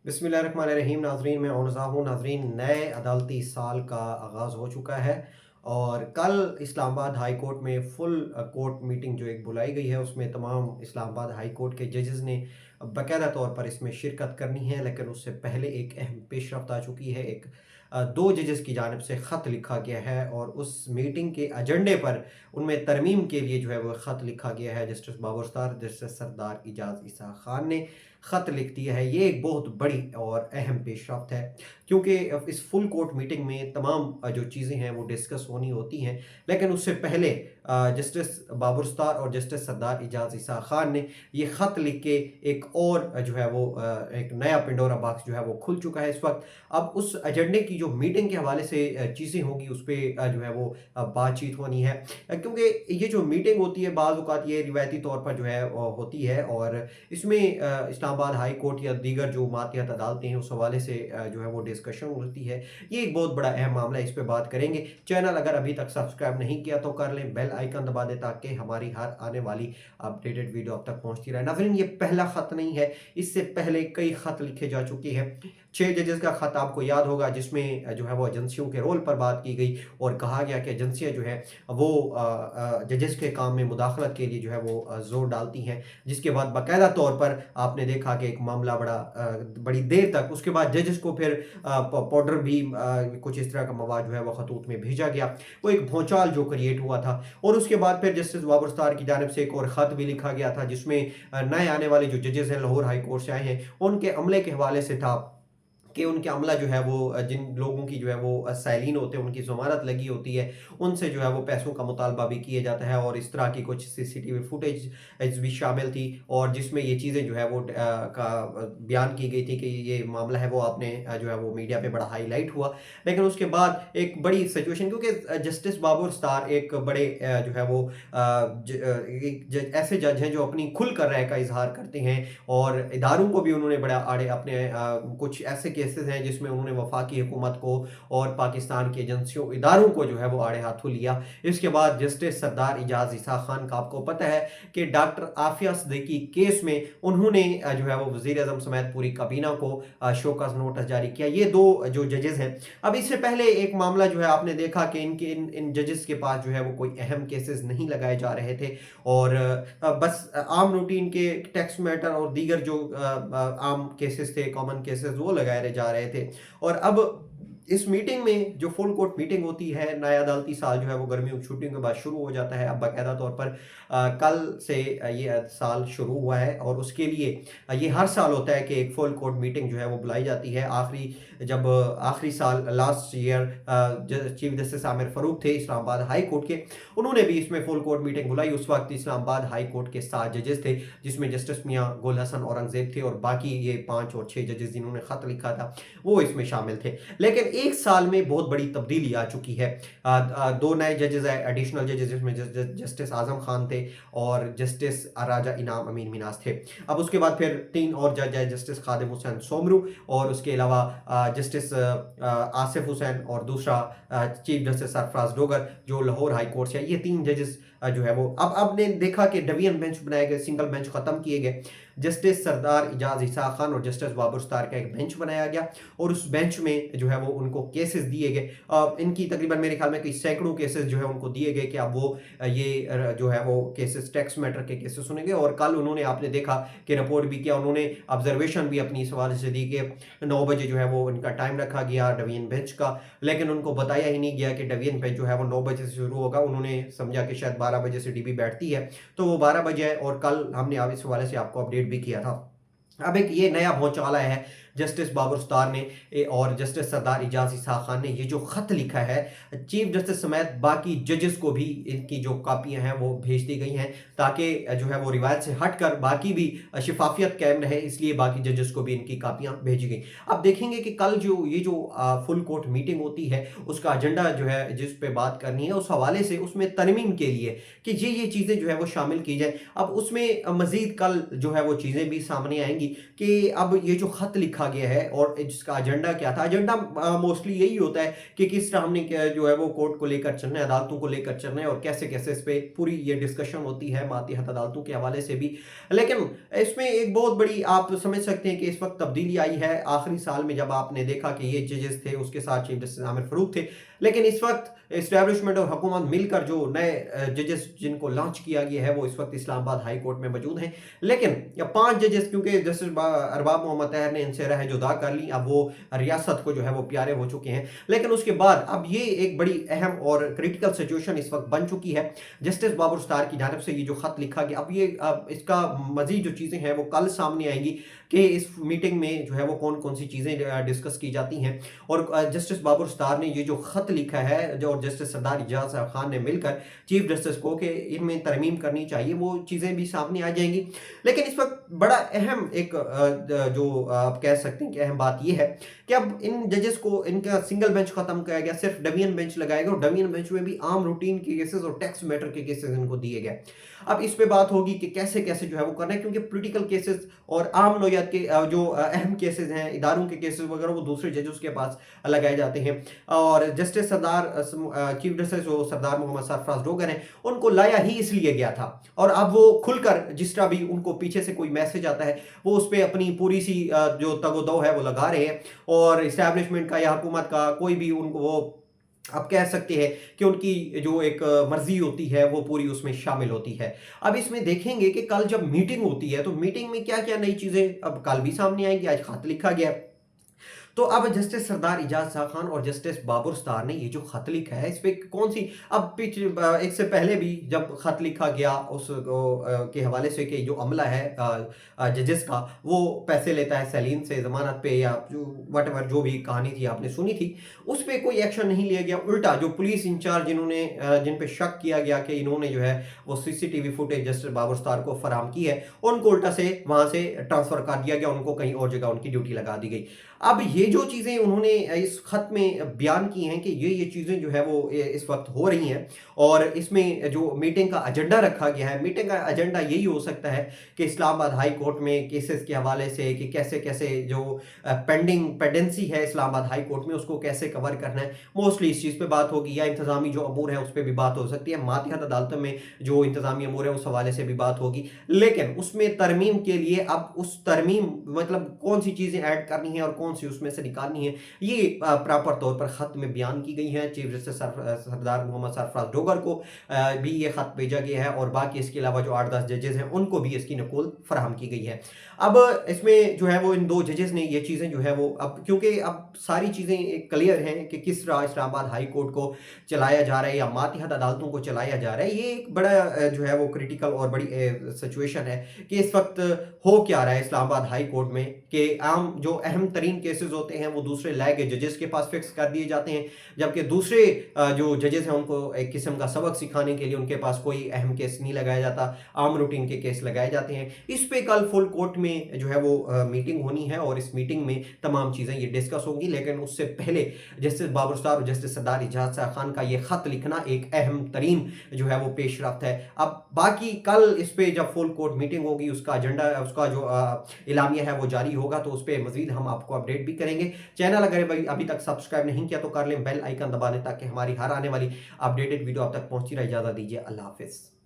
बिस्मिल्लाहिर्रहमानिर्रहीम। नाजरीन, मैं ओनज़ा हूँ। नाजरीन, नए अदालती साल का आगाज़ हो चुका है और कल इस्लामाबाद हाई कोर्ट में फुल कोर्ट मीटिंग जो एक बुलाई गई है, उसमें तमाम इस्लामाबाद हाई कोर्ट के जजेस ने बाकायदा तौर पर इसमें शिरकत करनी है। लेकिन उससे पहले एक अहम पेशरफ्त आ चुकी है। दो जजेस की जानिब से ख़त लिखा गया है और उस मीटिंग के एजेंडे पर उनमें तरमीम के लिए जो है वो ख़त लिखा गया है। जस्टिस बाबरस्तार, जस्टिस सरदार इजाज़ ईसा ख़ान ने ख़त लिख दिया है। ये एक बहुत बड़ी और अहम पेशरफ्त है, क्योंकि इस फुल कोर्ट मीटिंग में तमाम जो चीज़ें हैं वो डिस्कस होनी होती हैं। लेकिन उससे पहले जस्टिस बाबरस्तार और जस्टिस सरदार इजाज़ ईसा ख़ान ने ये ख़त लिख के एक और जो है वो एक नया पिंडोरा बॉक्स जो है वो खुल चुका है इस वक्त। अब उस एजेंडे की जो मीटिंग के हवाले से चीज़ें होंगी, उस पर जो है वो बातचीत होनी है। क्योंकि ये जो मीटिंग होती है, बाज़ औक़ात ये रिवायती तौर पर जो है होती है और इसमें इस्लामाबाद हाई कोर्ट या दीगर जो मातहत अदालतें हैं, उस हवाले से जो है वो डिस्कशन होती है। ये एक बहुत बड़ा अहम मामला है, इस पे बात करेंगे। चैनल अगर अभी तक सब्सक्राइब नहीं किया तो कर लें, बेल आइकन दबा दें ताकि हमारी हर आने वाली अपडेटेड वीडियो आप तक पहुंचती रहे। नाज़रीन, ये पहला ख़त नहीं है, इससे पहले कई ख़त लिखे जा चुके हैं। 6 जजेस का ख़त आपको याद होगा, जिसमें जो है वो एजेंसियों के रोल पर बात की गई और कहा गया कि एजेंसियाँ जो है वो जजेस के काम में मुदाखलत के लिए जो है वो ज़ोर डालती हैं। जिसके बाद बाकायदा तौर पर आपने देखा कि एक मामला बड़ी देर तक, उसके बाद जजेस को फिर पाउडर भी कुछ इस तरह का मवाद जो है वो खतूत में भेजा गया। वो एक भौचाल जो क्रिएट हुआ था और उसके बाद फिर जस्टिस बाबरस्तार की जानिब से एक और ख़त भी लिखा गया था, जिसमें नए आने वाले जो जजेस हैं, लाहौर हाई कोर्ट से आए हैं, उनके अमले के हवाले से था कि उनके अमला जो है वो जिन लोगों की जो है वो साइलिन होते हैं, उनकी ज़मानत लगी होती है, उनसे जो है वो पैसों का मुतालबा भी किया जाता है और इस तरह की कुछ सीसीटीवी फुटेज भी शामिल थी और जिसमें ये चीज़ें जो है वो बयान की गई थी कि ये मामला है वो आपने जो है वो मीडिया पे बड़ा हाईलाइट हुआ। लेकिन उसके बाद एक बड़ी सिचुएशन, क्योंकि जस्टिस बाबर स्टार एक बड़े जो है वो ऐसे जज हैं जो अपनी खुल कर राय का इजहार करते हैं और इदारों को भी उन्होंने बड़ा आड़े अपने कुछ ऐसे केसेस हैं जिसमें उन्होंने वफाकी हुकूमत को और पाकिस्तान की एजेंसियों इदारों को जो है वो आड़े हाथों लिया। इसके बाद जस्टिस सरदार इजाज़ ईसा खान का आपको पता है कि डॉक्टर आफिया सिद्दीकी केस में उन्होंने जो है वो वज़ीर आज़म समेत पूरी काबीना को शोकॉज नोटिस जारी किया। ये दो जो जजेस हैं, अब इससे पहले एक मामला जो है आपने देखा कि इनके इन जजेस के पास जो है वो कोई अहम केसेस नहीं लगाए जा रहे थे और बस आम रूटीन के टैक्स मैटर और दीगर जो आम केसेस थे, कॉमन केसेस, वो लगाए जा रहे थे। और अब इस मीटिंग में जो फुल कोर्ट मीटिंग होती है, नया अदालती साल जो है वो गर्मियों की छुट्टियों के बाद शुरू हो जाता है। अब बाकायदा तौर पर कल से ये साल शुरू हुआ है और उसके लिए ये हर साल होता है कि एक फुल कोर्ट मीटिंग जो है वो बुलाई जाती है। आखिरी साल last year chief justice Aamir Farooq थे इस्लामाबाद हाई कोर्ट के, उन्होंने भी इसमें फुल कोर्ट मीटिंग बुलाई। उस वक्त इस्लामाबाद हाई कोर्ट के 7 जजेस थे, जिसमें जस्टिस मियाँ गुल हसन औरंगजेब थे और बाकी ये 5 और 6 जजेस जिन्होंने ख़त लिखा था वो इसमें शामिल थे। लेकिन एक साल में बहुत बड़ी तब्दीली आ चुकी है। दो नए जजेस आए, एडिशनल जजेस, जिसमें जस्टिस आजम खान थे और जस्टिस राजा इनाम अमीन मिनाज थे। अब उसके बाद फिर 3 और जज आए, जस्टिस खादिम हुसैन सोमरू और उसके अलावा जस्टिस आसिफ हुसैन और दूसरा चीफ जस्टिस सरफराज डोगर जो लाहौर हाई कोर्ट से। ये 3 जजेस जो है वो अब आपने देखा कि डिवीजन बेंच बनाए गए, सिंगल बेंच खत्म किए गए। जस्टिस सरदार इजाज़ ईसा खान और जस्टिस बाबरस्तार का एक बेंच बनाया गया और उस बेंच में जो है वो उनको केसेस दिए गए। इनकी तकरीबन मेरे ख्याल में कई सैकड़ों केसेस जो है उनको दिए गए कि अब वो ये जो है वो केसेस टैक्स मैटर के केसेस सुनेंगे। और कल उन्होंने आपने देखा कि रिपोर्ट भी किया, उन्होंने ऑब्जर्वेशन भी अपनी इस हवाले से दी कि 9 बजे जो है वो उनका टाइम रखा गया डिवीजन बेंच का, लेकिन उनको बताया ही नहीं गया कि डिवीजन बेंच जो है वो 9 बजे से शुरू होगा। उन्होंने समझा कि शायद 12 बजे से डीबी बैठती है, तो वो 12 बजे है और कल हमने अब इस हवाले से आपको अपडेट भी किया था। अब एक ये नया भौचाल आया है, जस्टिस बाबरस्तार ने और जस्टिस सरदार इजाज़ ईसा खान ने ये जो ख़त लिखा है चीफ जस्टिस समेत बाकी जजेस को भी इनकी जो कापियां हैं वो भेज दी गई हैं ताकि जो है वो रिवायत से हट कर बाकी भी शफाफियत कायम रहे, इसलिए बाकी जजेस को भी इनकी कापियां भेजी गई। अब देखेंगे कि कल जो फुल कोर्ट मीटिंग होती है उसका एजेंडा जो है जिस पे बात करनी है, उस हवाले से उसमें तरमीम के लिए कि ये चीज़ें जो है वो शामिल की जाए। अब उसमें मज़ीद कल जो है वो चीज़ें भी सामने आएंगी कि अब ये जो खत लिखा गया है और जिसका एजेंडा क्या था, एजेंडा मोस्टली यही होता है कि किस तरह हमने जो है वो कोर्ट को लेकर चलना है, अदालतों को लेकर चलना है और कैसे कैसे इस पे पूरी ये डिस्कशन होती है मातहत अदालतों के हवाले से भी। लेकिन इसमें एक बहुत बड़ी आप समझ सकते हैं कि इस वक्त तब्दीली आई है आखिरी साल में, जब आपने देखा कि ये जजेस थे, उसके साथ चीफ जस्टिस आमिर फरूक थे, लेकिन इस वक्त इस्टेब्लिशमेंट और हुकूमत मिलकर जो नए जजेस जिनको लॉन्च किया गया है वो इस वक्त इस्लामाबाद हाई कोर्ट में मौजूद हैं। लेकिन 5 जजेस, क्योंकि जस्टिस अरबाब मोहम्मद तहर ने इनसे राह जुदा कर ली, अब वो रियासत को जो है वो प्यारे हो चुके हैं। लेकिन उसके बाद अब ये एक बड़ी अहम और क्रिटिकल सिचुएशन इस वक्त बन चुकी है। जस्टिस बाबर स्टार की जानिब से ये जो खत लिखा गया, अब इसका मजीद जो चीज़ें हैं वो कल सामने आएंगी कि इस मीटिंग में जो है वो कौन कौन सी चीज़ें डिस्कस की जाती हैं। और जस्टिस बाबर स्टार ने ये जो खत लिखा है जो जस्टिस सरदार इजाज साहब खान ने मिलकर चीफ जस्टिस को कि इनमें तरमीम करनी चाहिए, वो चीज़ें भी सामने आ जाएंगी। लेकिन इस वक्त बड़ा अहम एक जो आप कह सकते हैं कि अहम बात यह है कि अब इन जजेस को इनका सिंगल बेंच खत्म किया गया, सिर्फ डिवीजन बेंच लगाया गया और डिवीजन बेंच में भी आम रूटीन के केसेस और टैक्स मैटर के केसेस इनको दिए गए। अब इस पे बात होगी कि कैसे कैसे जो है वो करना है, क्योंकि पॉलिटिकल केसेस और आम नौयत के जो अहम केसेस हैं, इदारों के केसेस वगैरह, वो दूसरे जजेस के पास लगाए जाते हैं। और जस्टिस चीफ जस्टिस जो सरदार मोहम्मद सरफराज डोगर हैं, उनको लाया ही इसलिए गया था। और अब वो खुलकर जिस तरह भी उनको पीछे से कोई मैसेज आता है वो उस पर अपनी पूरी सी जो तगोदो है वो लगा रहे हैं, और इस्टेब्लिशमेंट का या हुकूमत का कोई भी उनको वो आप कह सकते हैं कि उनकी जो एक मर्जी होती है वो पूरी उसमें शामिल होती है। अब इसमें देखेंगे कि कल जब मीटिंग होती है तो मीटिंग में क्या क्या नई चीज़ें अब कल भी सामने आएंगी, आज खत लिखा गया। तो अब जस्टिस सरदार इजाज साहब खान और जस्टिस बाबर स्टार ने ये जो खत लिखा है इस पे कौन सी, अब एक से पहले भी जब खत लिखा गया उस के हवाले से कि जो अमला है जजेस का, वो पैसे लेता है सैलीन से ज़मानत पे या जो वट एवर जो भी कहानी थी आपने सुनी थी, उस पर कोई एक्शन नहीं लिया गया। उल्टा जो पुलिस इंचार्ज जिन्होंने जिन पे शक किया गया कि इन्होंने जो है वो CCTV footage justice Babar Sattar को फराम की है, उनको उल्टा से वहाँ से ट्रांसफ़र कर दिया गया, उनको कहीं और जगह उनकी ड्यूटी लगा दी गई। अब ये जो चीज़ें उन्होंने इस खत में बयान की हैं कि ये चीज़ें जो है वो इस वक्त हो रही हैं, और इसमें जो मीटिंग का एजेंडा रखा गया है, मीटिंग का एजेंडा यही हो सकता है कि इस्लामाबाद हाई कोर्ट में केसेस के हवाले से कि कैसे कैसे जो पेंडेंसी है इस्लामाबाद हाई कोर्ट में उसको कैसे कवर करना है, मोस्टली इस चीज़ पे बात होगी, या इंतज़ामी जो अमूर है उस पर भी बात हो सकती है, मातहत अदालतों में जो इंतज़ामी अमूर है उस हवाले से भी बात होगी। लेकिन उसमें तरमीम के लिए अब उस तरमीम मतलब कौन सी चीज़ें ऐड करनी है और कौन सी उसमें से निकालनी है, ये प्रॉपर तौर पर ख़त में बयान की गई है। चीफ जस्टिस सरदार मोहम्मद सरफराज डोगर को भी ये ख़त भेजा गया है, और बाकी इसके अलावा जो 8-10 जजेस हैं उनको भी इसकी नकुल फराहम की गई है। अब इसमें जो है वो इन 2 जजेस ने ये चीज़ें जो है वो, अब क्योंकि अब सारी चीज़ें क्लियर हैं कि किस तरह इस्लामाबाद हाई कोर्ट को चलाया जा रहा है या मातहत अदालतों को चलाया जा रहा है, ये एक बड़ा जो है वो क्रिटिकल और बड़ी सिचुएशन है कि इस वक्त हो क्या रहा है इस्लामाबाद हाई कोर्ट में, कि आम जो अहम तरीन केसेस होते हैं वो दूसरे लाए गए जजेस के पास फिक्स कर दिए जाते हैं, जबकि दूसरे जो जजेस हैं उनको एक किस्म का सबक सिखाने के लिए उनके पास कोई अहम केस नहीं लगाया जाता, आम रूटीन के केस लगाए जाते हैं। इस पे कल फुल कोर्ट में जो है वो मीटिंग होनी है, और इस मीटिंग में तमाम चीज़ें ये डिस्कस होंगी। लेकिन उससे पहले जस्टिस बाबर स्टार और जस्टिस सरदार इजाज साहब खान का ये ख़त लिखना एक अहम तरीन जो है वो पेश रफ्त है। अब बाकी कल इस पे जब फुल कोर्ट मीटिंग होगी उसका एजेंडा, उसका जो इलामिया है वो जारी होगा, तो उस पर मजीद हम आपको अपडेट भी करेंगे। चैनल अगर अभी तक सब्सक्राइब नहीं किया तो कर लें, बेल आइकन दबा दें ताकि हमारी हर आने वाली अपडेटेड वीडियो आप तक पहुंचती रहे। इजाज़त दीजिए, अल्लाह हाफिज़।